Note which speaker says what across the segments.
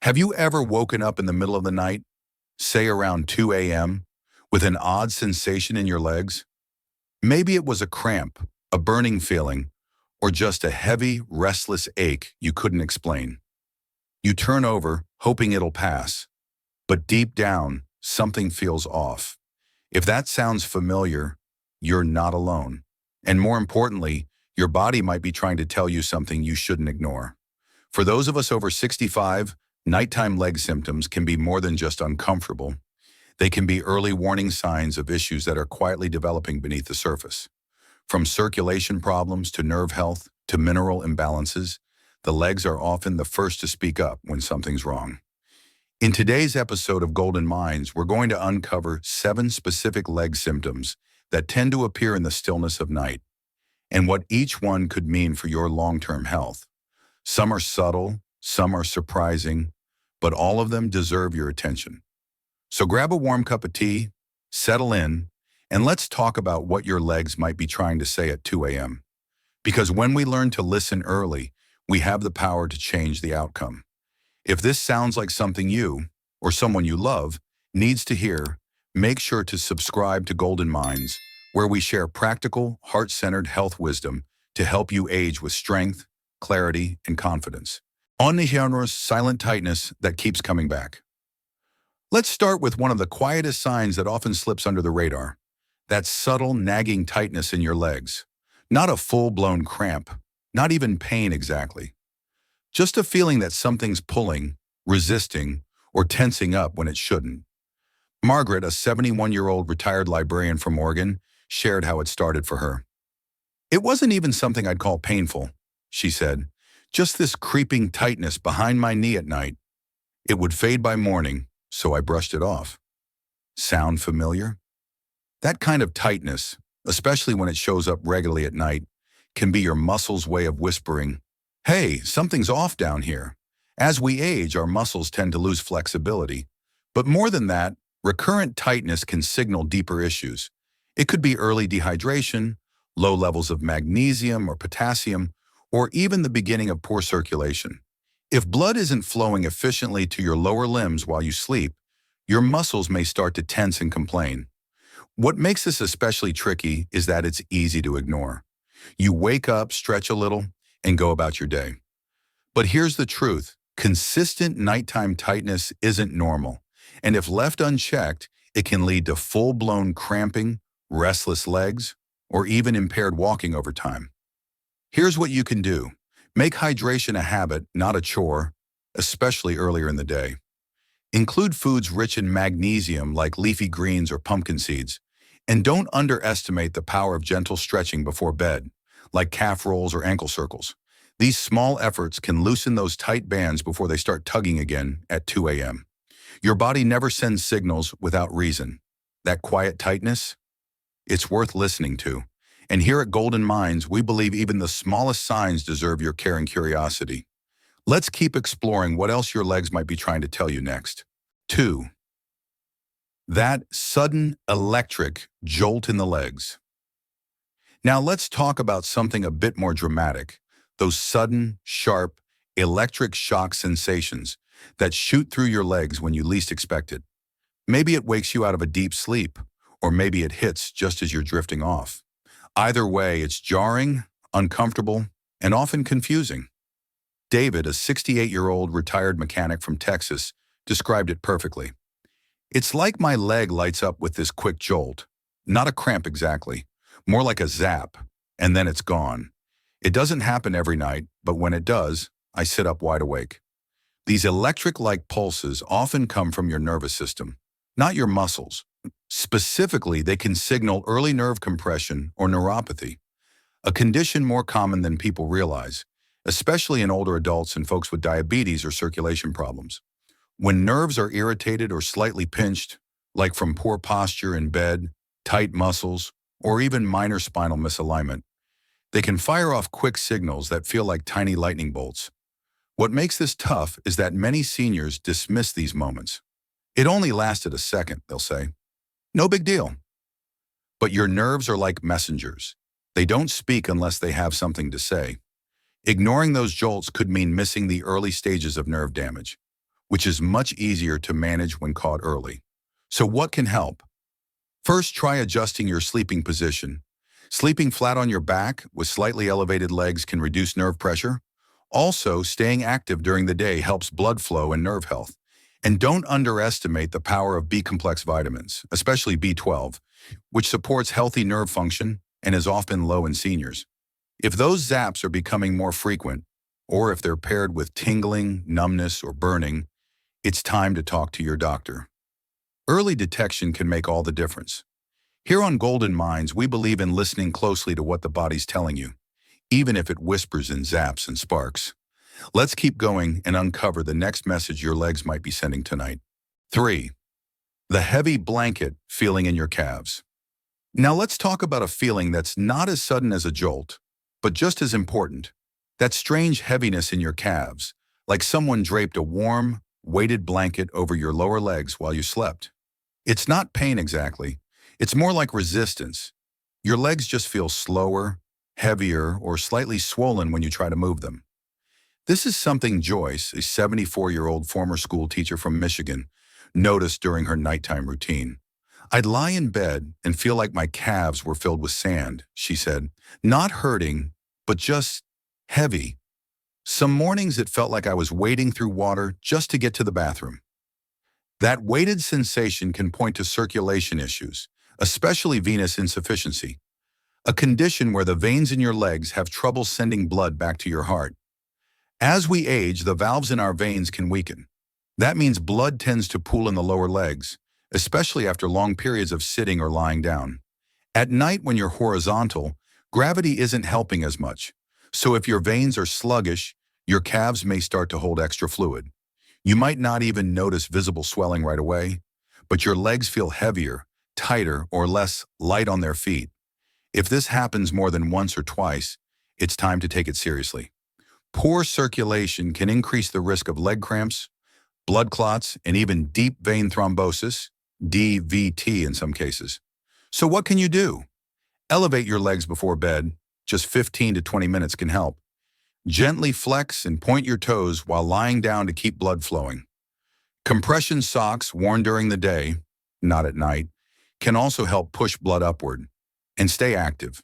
Speaker 1: Have you ever woken up in the middle of the night, say around 2 a.m., with an odd sensation in your legs? Maybe it was a cramp, a burning feeling, or just a heavy, restless ache you couldn't explain. You turn over, hoping it'll pass, but deep down, something feels off. If that sounds familiar, you're not alone. And more importantly, your body might be trying to tell you something you shouldn't ignore. For those of us over 65, nighttime leg symptoms can be more than just uncomfortable. They can be early warning signs of issues that are quietly developing beneath the surface. From circulation problems to nerve health to mineral imbalances, the legs are often the first to speak up when something's wrong. In today's episode of Golden Minds, we're going to uncover 7 specific leg symptoms that tend to appear in the stillness of night, and what each one could mean for your long-term health. Some are subtle, some are surprising, but all of them deserve your attention. So grab a warm cup of tea, settle in, and let's talk about what your legs might be trying to say at 2 a.m. Because when we learn to listen early, we have the power to change the outcome. If this sounds like something you, or someone you love, needs to hear, make sure to subscribe to Golden Minds, where we share practical, heart-centered health wisdom to help you age with strength, clarity, and confidence. On the humorous silent tightness that keeps coming back. Let's start with one of the quietest signs that often slips under the radar. That subtle, nagging tightness in your legs. Not a full-blown cramp, not even pain exactly. Just a feeling that something's pulling, resisting, or tensing up when it shouldn't. Margaret, a 71-year-old retired librarian from Oregon, shared how it started for her. "It wasn't even something I'd call painful," she said. "Just this creeping tightness behind my knee at night. It would fade by morning, so I brushed it off." Sound familiar? That kind of tightness, especially when it shows up regularly at night, can be your muscles' way of whispering, "Hey, something's off down here." As we age, our muscles tend to lose flexibility. But more than that, recurrent tightness can signal deeper issues. It could be early dehydration, low levels of magnesium or potassium, or even the beginning of poor circulation. If blood isn't flowing efficiently to your lower limbs while you sleep, your muscles may start to tense and complain. What makes this especially tricky is that it's easy to ignore. You wake up, stretch a little, and go about your day. But here's the truth. Consistent nighttime tightness isn't normal, and if left unchecked, it can lead to full-blown cramping, restless legs, or even impaired walking over time. Here's what you can do. Make hydration a habit, not a chore, especially earlier in the day. Include foods rich in magnesium like leafy greens or pumpkin seeds, and don't underestimate the power of gentle stretching before bed, like calf rolls or ankle circles. These small efforts can loosen those tight bands before they start tugging again at 2 a.m. Your body never sends signals without reason. That quiet tightness? It's worth listening to. And here at Golden Minds, we believe even the smallest signs deserve your care and curiosity. Let's keep exploring what else your legs might be trying to tell you next. 2. That sudden electric jolt in the legs. Now let's talk about something a bit more dramatic. Those sudden, sharp, electric shock sensations that shoot through your legs when you least expect it. Maybe it wakes you out of a deep sleep, or maybe it hits just as you're drifting off. Either way, it's jarring, uncomfortable, and often confusing. David, a 68-year-old retired mechanic from Texas, described it perfectly. "It's like my leg lights up with this quick jolt. Not a cramp exactly, more like a zap, and then it's gone. It doesn't happen every night, but when it does, I sit up wide awake." These electric-like pulses often come from your nervous system, not your muscles. Specifically, they can signal early nerve compression or neuropathy, a condition more common than people realize, especially in older adults and folks with diabetes or circulation problems. When nerves are irritated or slightly pinched, like from poor posture in bed, tight muscles, or even minor spinal misalignment, they can fire off quick signals that feel like tiny lightning bolts. What makes this tough is that many seniors dismiss these moments. "It only lasted a second," they'll say. "No big deal." But your nerves are like messengers. They don't speak unless they have something to say. Ignoring those jolts could mean missing the early stages of nerve damage. which is much easier to manage when caught early. So what can help? First, try adjusting your sleeping position. Sleeping flat on your back with slightly elevated legs can reduce nerve pressure. Also, staying active during the day helps blood flow and nerve health. And don't underestimate the power of B-complex vitamins, especially B12, which supports healthy nerve function and is often low in seniors. If those zaps are becoming more frequent, or if they're paired with tingling, numbness, or burning, it's time to talk to your doctor. Early detection can make all the difference. Here on Golden Minds, we believe in listening closely to what the body's telling you, even if it whispers in zaps and sparks. Let's keep going and uncover the next message your legs might be sending tonight. 3. The heavy blanket feeling in your calves. Now let's talk about a feeling that's not as sudden as a jolt, but just as important. That strange heaviness in your calves, like someone draped a warm, weighted blanket over your lower legs while you slept. It's not pain exactly. It's more like resistance. Your legs just feel slower, heavier, or slightly swollen when you try to move them. This is something Joyce, a 74-year-old former school teacher from Michigan, noticed during her nighttime routine. I'd lie in bed and feel like my calves were filled with sand, she said. Not hurting, but just heavy. Some mornings it felt like I was wading through water just to get to the bathroom. That weighted sensation can point to circulation issues, especially venous insufficiency, a condition where the veins in your legs have trouble sending blood back to your heart. As we age, the valves in our veins can weaken. That means blood tends to pool in the lower legs, especially after long periods of sitting or lying down. At night when you're horizontal, gravity isn't helping as much. So if your veins are sluggish, your calves may start to hold extra fluid. You might not even notice visible swelling right away, but your legs feel heavier, tighter, or less light on their feet. If this happens more than once or twice, it's time to take it seriously. Poor circulation can increase the risk of leg cramps, blood clots, and even deep vein thrombosis, DVT in some cases. So what can you do? Elevate your legs before bed. Just 15 to 20 minutes can help. Gently flex and point your toes while lying down to keep blood flowing. Compression socks worn during the day, not at night, can also help push blood upward. And stay active.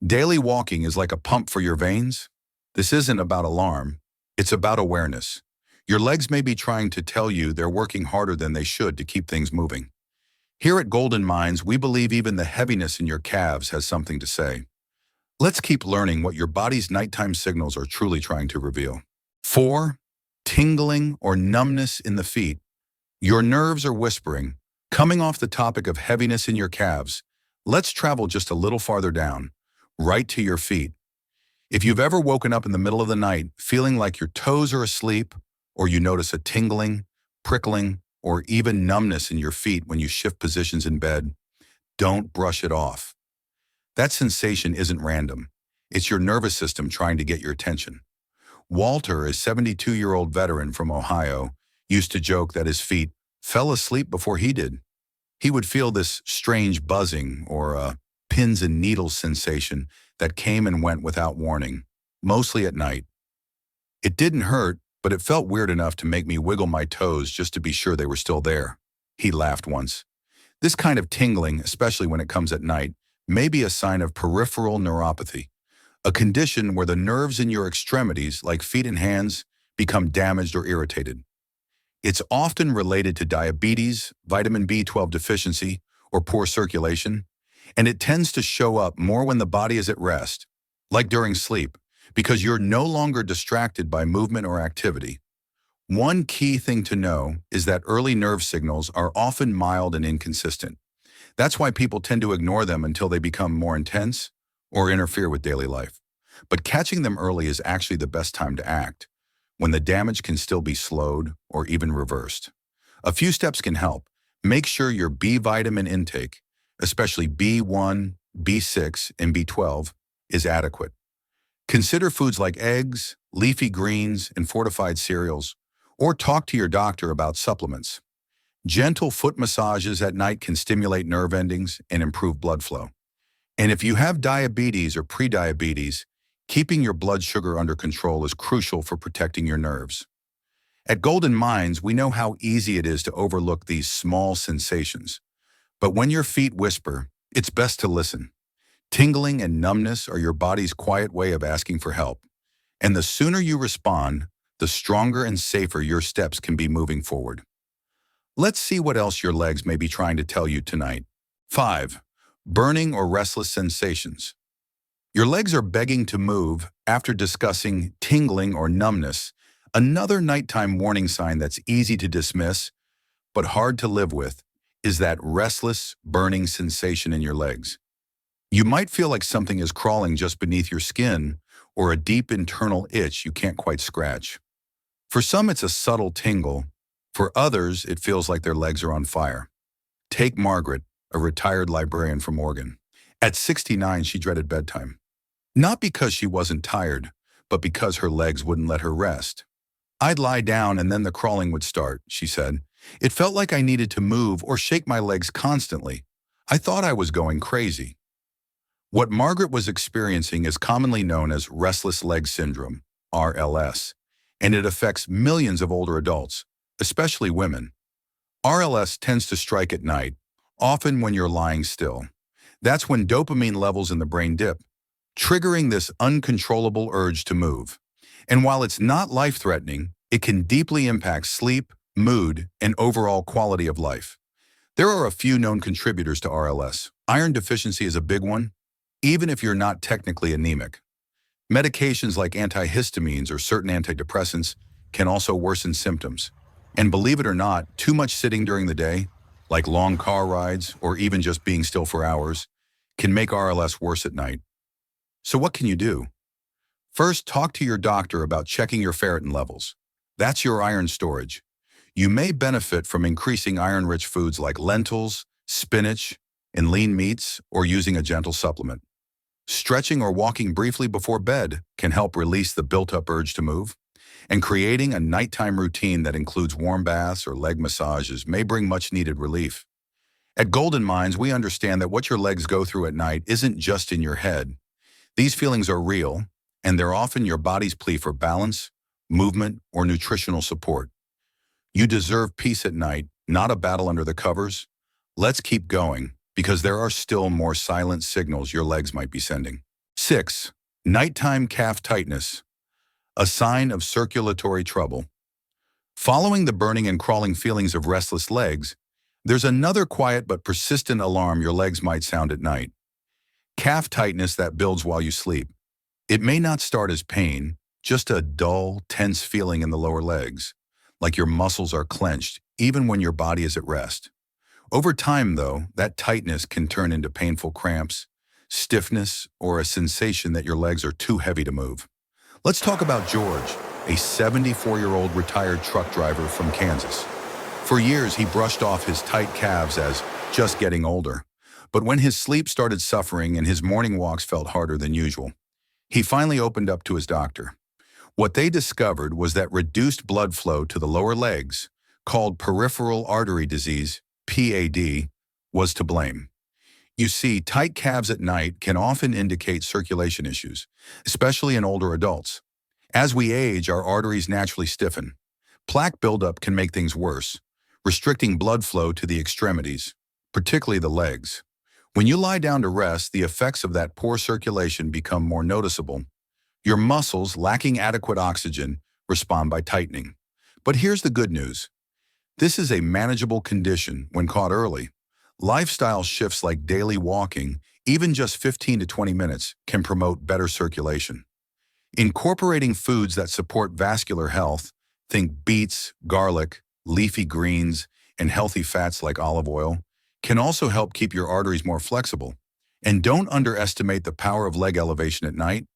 Speaker 1: Daily walking is like a pump for your veins. This isn't about alarm, it's about awareness. Your legs may be trying to tell you they're working harder than they should to keep things moving. Here at Golden Minds, we believe even the heaviness in your calves has something to say. Let's keep learning what your body's nighttime signals are truly trying to reveal. 4. Tingling or numbness in the feet. Your nerves are whispering. Coming off the topic of heaviness in your calves, let's travel just a little farther down, right to your feet. If you've ever woken up in the middle of the night feeling like your toes are asleep, or you notice a tingling, prickling, or even numbness in your feet when you shift positions in bed, don't brush it off. That sensation isn't random. It's your nervous system trying to get your attention. Walter, a 72-year-old veteran from Ohio, used to joke that his feet fell asleep before he did. He would feel this strange buzzing or a pins and needles sensation that came and went without warning, mostly at night. It didn't hurt, but it felt weird enough to make me wiggle my toes just to be sure they were still there. He laughed once. This kind of tingling, especially when it comes at night, may be a sign of peripheral neuropathy, a condition where the nerves in your extremities, like feet and hands, become damaged or irritated. It's often related to diabetes, vitamin B12 deficiency, or poor circulation, and it tends to show up more when the body is at rest, like during sleep, because you're no longer distracted by movement or activity. One key thing to know is that early nerve signals are often mild and inconsistent. That's why people tend to ignore them until they become more intense or interfere with daily life. But catching them early is actually the best time to act, when the damage can still be slowed or even reversed. A few steps can help. Make sure your B vitamin intake, especially B1, B6, and B12, is adequate. Consider foods like eggs, leafy greens, and fortified cereals, or talk to your doctor about supplements. Gentle foot massages at night can stimulate nerve endings and improve blood flow. And if you have diabetes or prediabetes, keeping your blood sugar under control is crucial for protecting your nerves. At Golden Minds, we know how easy it is to overlook these small sensations. But when your feet whisper, it's best to listen. Tingling and numbness are your body's quiet way of asking for help. And the sooner you respond, the stronger and safer your steps can be moving forward. Let's see what else your legs may be trying to tell you tonight. 5. Burning or restless sensations. Your legs are begging to move after discussing tingling or numbness, another nighttime warning sign that's easy to dismiss but hard to live with is that restless, burning sensation in your legs. You might feel like something is crawling just beneath your skin or a deep internal itch you can't quite scratch. For some, it's a subtle tingle. For others, it feels like their legs are on fire. Take Margaret, a retired librarian from Oregon. At 69, she dreaded bedtime. Not because she wasn't tired, but because her legs wouldn't let her rest. "I'd lie down and then the crawling would start," she said. "It felt like I needed to move or shake my legs constantly. I thought I was going crazy." What Margaret was experiencing is commonly known as restless leg syndrome, RLS, and it affects millions of older adults, especially women. RLS tends to strike at night, often when you're lying still. That's when dopamine levels in the brain dip, triggering this uncontrollable urge to move. And while it's not life-threatening, it can deeply impact sleep, mood, and overall quality of life. There are a few known contributors to RLS. Iron deficiency is a big one, even if you're not technically anemic. Medications like antihistamines or certain antidepressants can also worsen symptoms. And believe it or not, too much sitting during the day, like long car rides or even just being still for hours, can make RLS worse at night. So what can you do? First, talk to your doctor about checking your ferritin levels. That's your iron storage. You may benefit from increasing iron-rich foods like lentils, spinach, and lean meats, or using a gentle supplement. Stretching or walking briefly before bed can help release the built-up urge to move, and creating a nighttime routine that includes warm baths or leg massages may bring much-needed relief. At Golden Minds, we understand that what your legs go through at night isn't just in your head. These feelings are real, and they're often your body's plea for balance, movement, or nutritional support. You deserve peace at night, not a battle under the covers. Let's keep going, because there are still more silent signals your legs might be sending. 6. Nighttime calf tightness, a sign of circulatory trouble. Following the burning and crawling feelings of restless legs, there's another quiet but persistent alarm your legs might sound at night. Calf tightness that builds while you sleep. It may not start as pain, just a dull, tense feeling in the lower legs, like your muscles are clenched even when your body is at rest. Over time, though, that tightness can turn into painful cramps, stiffness, or a sensation that your legs are too heavy to move. Let's talk about George, a 74-year-old retired truck driver from Kansas. For years, he brushed off his tight calves as just getting older. But when his sleep started suffering and his morning walks felt harder than usual, he finally opened up to his doctor. What they discovered was that reduced blood flow to the lower legs, called peripheral artery disease, PAD, was to blame. You see, tight calves at night can often indicate circulation issues, especially in older adults. As we age, our arteries naturally stiffen. Plaque buildup can make things worse, restricting blood flow to the extremities, particularly the legs. When you lie down to rest, the effects of that poor circulation become more noticeable. Your muscles, lacking adequate oxygen, respond by tightening. But here's the good news. This is a manageable condition when caught early. Lifestyle shifts like daily walking, even just 15 to 20 minutes, can promote better circulation. Incorporating foods that support vascular health, think beets, garlic, leafy greens, and healthy fats like olive oil, can also help keep your arteries more flexible. And don't underestimate the power of leg elevation at night.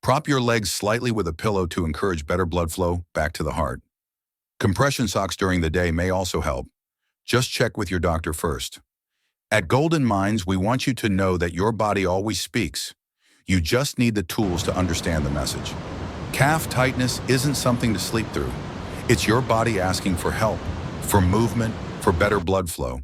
Speaker 1: Prop your legs slightly with a pillow to encourage better blood flow back to the heart. Compression socks during the day may also help. Just check with your doctor first. At Golden Minds, we want you to know that your body always speaks. You just need the tools to understand the message. Calf tightness isn't something to sleep through. It's your body asking for help, for movement, for better blood flow.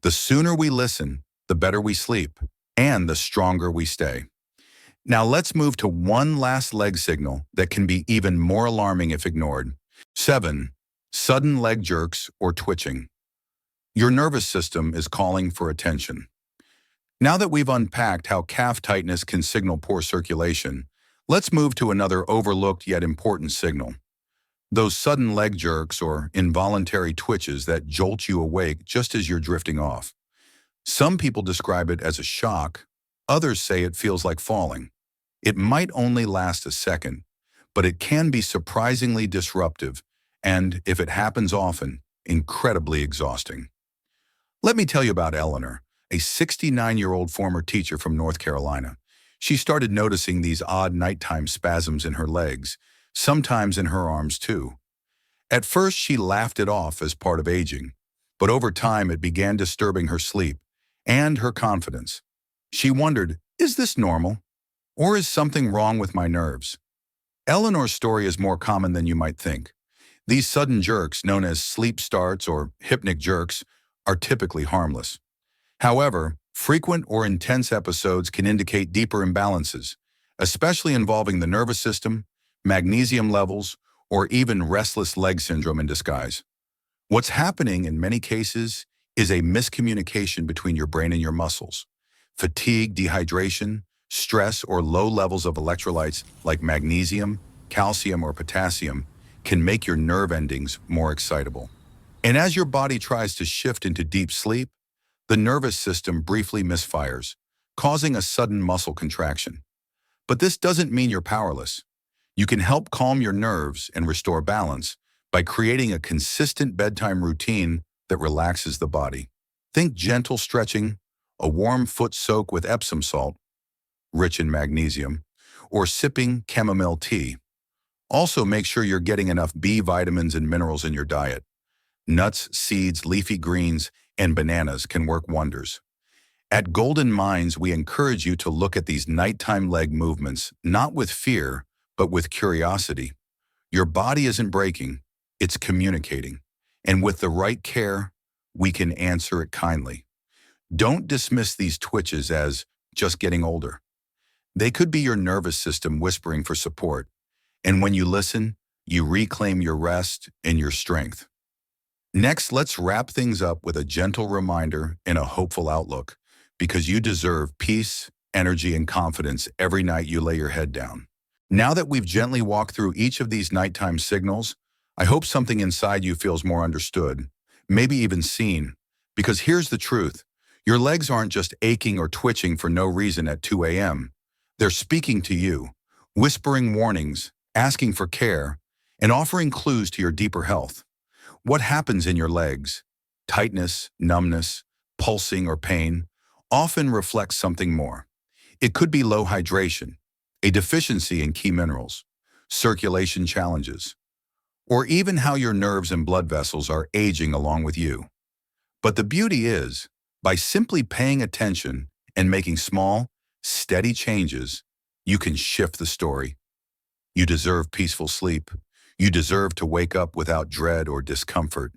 Speaker 1: The sooner we listen, the better we sleep, and the stronger we stay. Now let's move to one last leg signal that can be even more alarming if ignored. 7. Sudden leg jerks or twitching. Your nervous system is calling for attention. Now that we've unpacked how calf tightness can signal poor circulation, let's move to another overlooked yet important signal. Those sudden leg jerks or involuntary twitches that jolt you awake just as you're drifting off. Some people describe it as a shock, others say it feels like falling. It might only last a second, but it can be surprisingly disruptive and, if it happens often, incredibly exhausting. Let me tell you about Eleanor, a 69-year-old former teacher from North Carolina. She started noticing these odd nighttime spasms in her legs, sometimes in her arms too. At first, she laughed it off as part of aging, but over time it began disturbing her sleep and her confidence. She wondered, is this normal? Or is something wrong with my nerves? Eleanor's story is more common than you might think. These sudden jerks, known as sleep starts or hypnic jerks, are typically harmless. However, frequent or intense episodes can indicate deeper imbalances, especially involving the nervous system, magnesium levels, or even restless leg syndrome in disguise. What's happening in many cases is a miscommunication between your brain and your muscles. Fatigue, dehydration, stress, or low levels of electrolytes like magnesium, calcium, or potassium can make your nerve endings more excitable. And as your body tries to shift into deep sleep, the nervous system briefly misfires, causing a sudden muscle contraction. But this doesn't mean you're powerless. You can help calm your nerves and restore balance by creating a consistent bedtime routine that relaxes the body. Think gentle stretching, a warm foot soak with Epsom salt, rich in magnesium, or sipping chamomile tea. Also, make sure you're getting enough B vitamins and minerals in your diet. Nuts, seeds, leafy greens, and bananas can work wonders. At Golden Minds, we encourage you to look at these nighttime leg movements not with fear, but with curiosity. Your body isn't breaking, it's communicating. And with the right care, we can answer it kindly. Don't dismiss these twitches as just getting older. They could be your nervous system whispering for support. And when you listen, you reclaim your rest and your strength. Next, let's wrap things up with a gentle reminder and a hopeful outlook, because you deserve peace, energy, and confidence every night you lay your head down. Now that we've gently walked through each of these nighttime signals, I hope something inside you feels more understood, maybe even seen, because here's the truth. Your legs aren't just aching or twitching for no reason at 2 a.m. They're speaking to you, whispering warnings, asking for care, and offering clues to your deeper health. What happens in your legs, tightness, numbness, pulsing, or pain, often reflects something more. It could be low hydration, a deficiency in key minerals, circulation challenges, or even how your nerves and blood vessels are aging along with you. But the beauty is, by simply paying attention and making small, steady changes, you can shift the story. You deserve peaceful sleep. You deserve to wake up without dread or discomfort.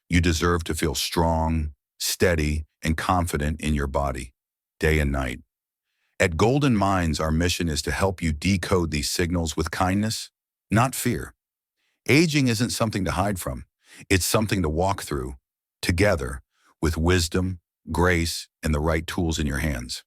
Speaker 1: You deserve to feel strong, steady, and confident in your body, day and night. At Golden Minds, our mission is to help you decode these signals with kindness, not fear. Aging isn't something to hide from. It's something to walk through, together, with wisdom, grace, and the right tools in your hands.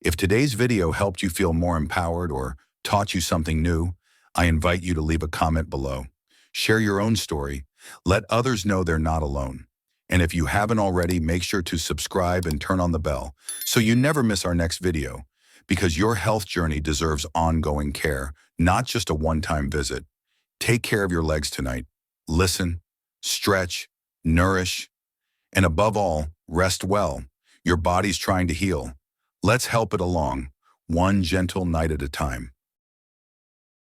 Speaker 1: If today's video helped you feel more empowered or taught you something new, I invite you to leave a comment below. Share your own story. Let others know they're not alone. And if you haven't already, make sure to subscribe and turn on the bell so you never miss our next video, because your health journey deserves ongoing care, not just a one-time visit. Take care of your legs tonight. Listen, stretch, nourish, and above all, rest well. Your body's trying to heal. Let's help it along, one gentle night at a time.